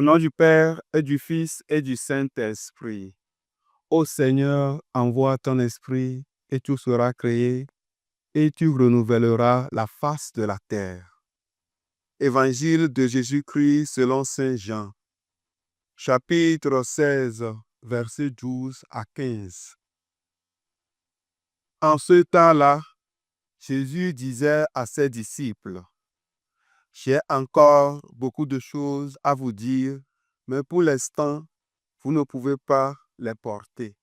Au nom du Père et du Fils et du Saint-Esprit. Ô Seigneur, envoie ton esprit et tout sera créé et tu renouvelleras la face de la terre. Évangile de Jésus-Christ selon Saint Jean. Chapitre 16, versets 12 à 15. En ce temps-là, Jésus disait à ses disciples, « J'ai encore beaucoup de choses à vous dire, mais pour l'instant, vous ne pouvez pas les porter.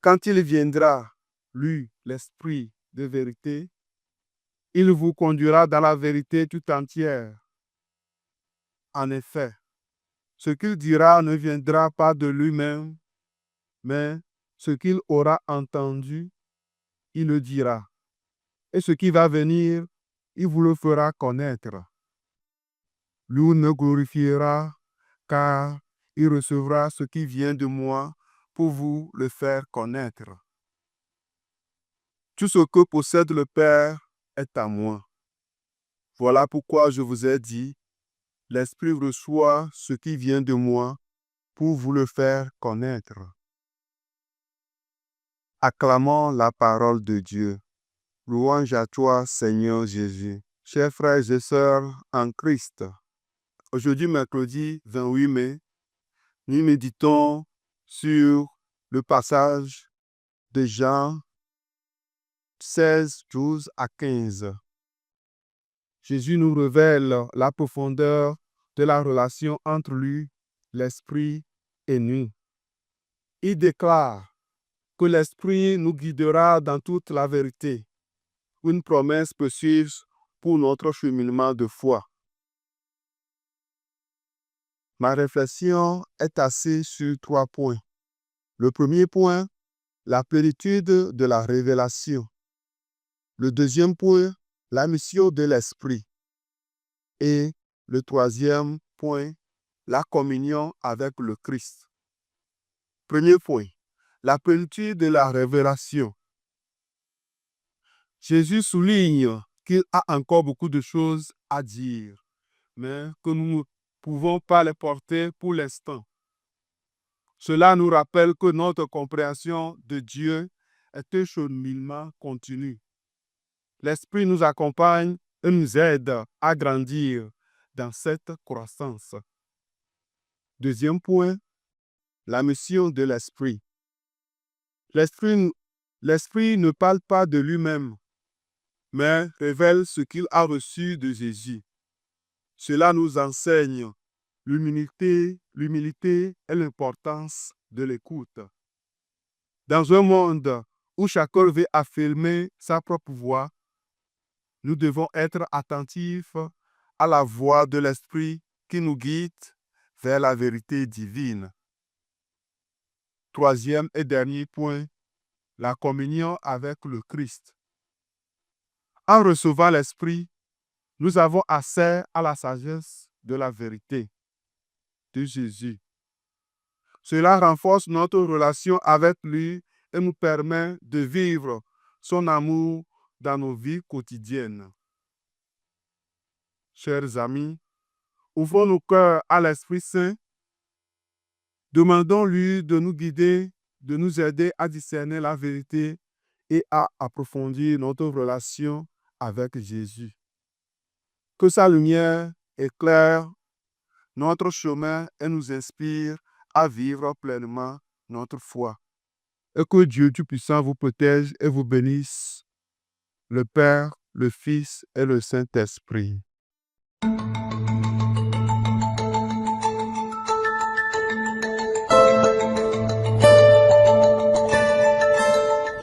Quand il viendra, lui, l'Esprit de vérité, il vous conduira dans la vérité tout entière. En effet, ce qu'il dira ne viendra pas de lui-même, mais ce qu'il aura entendu, il le dira. Et ce qui va venir, il vous le fera connaître. Lui me glorifiera, car il recevra ce qui vient de moi pour vous le faire connaître. Tout ce que possède le Père est à moi. Voilà pourquoi je vous ai dit, l'Esprit reçoit ce qui vient de moi pour vous le faire connaître. Acclamons la parole de Dieu. Louange à toi, Seigneur Jésus. Chers frères et sœurs en Christ, aujourd'hui, mercredi 28 mai, nous méditons sur le passage de Jean 16, 12 à 15. Jésus nous révèle la profondeur de la relation entre lui, l'Esprit et nous. Il déclare que l'Esprit nous guidera dans toute la vérité, une promesse précieuse pour notre cheminement de foi. Ma réflexion est axée sur 3 points. Le premier point, la plénitude de la révélation. Le deuxième point, la mission de l'Esprit. Et le troisième point, la communion avec le Christ. Premier point, la plénitude de la révélation. Jésus souligne qu'il a encore beaucoup de choses à dire, mais que nous ne pouvons pas les porter pour l'instant. Cela nous rappelle que notre compréhension de Dieu est un cheminement continu. L'Esprit nous accompagne et nous aide à grandir dans cette croissance. Deuxième point, la mission de l'Esprit. L'Esprit ne parle pas de lui-même, mais révèle ce qu'il a reçu de Jésus. Cela nous enseigne l'humilité et l'importance de l'écoute. Dans un monde où chacun veut affirmer sa propre voix, nous devons être attentifs à la voix de l'Esprit qui nous guide vers la vérité divine. Troisième et dernier point, la communion avec le Christ. En recevant l'Esprit, nous avons accès à la sagesse de la vérité de Jésus. Cela renforce notre relation avec lui et nous permet de vivre son amour dans nos vies quotidiennes. Chers amis, ouvrons nos cœurs à l'Esprit Saint. Demandons-lui de nous guider, de nous aider à discerner la vérité et à approfondir notre relation avec Jésus. Que sa lumière éclaire notre chemin et nous inspire à vivre pleinement notre foi. Et que Dieu Tout-Puissant vous protège et vous bénisse, le Père, le Fils et le Saint-Esprit.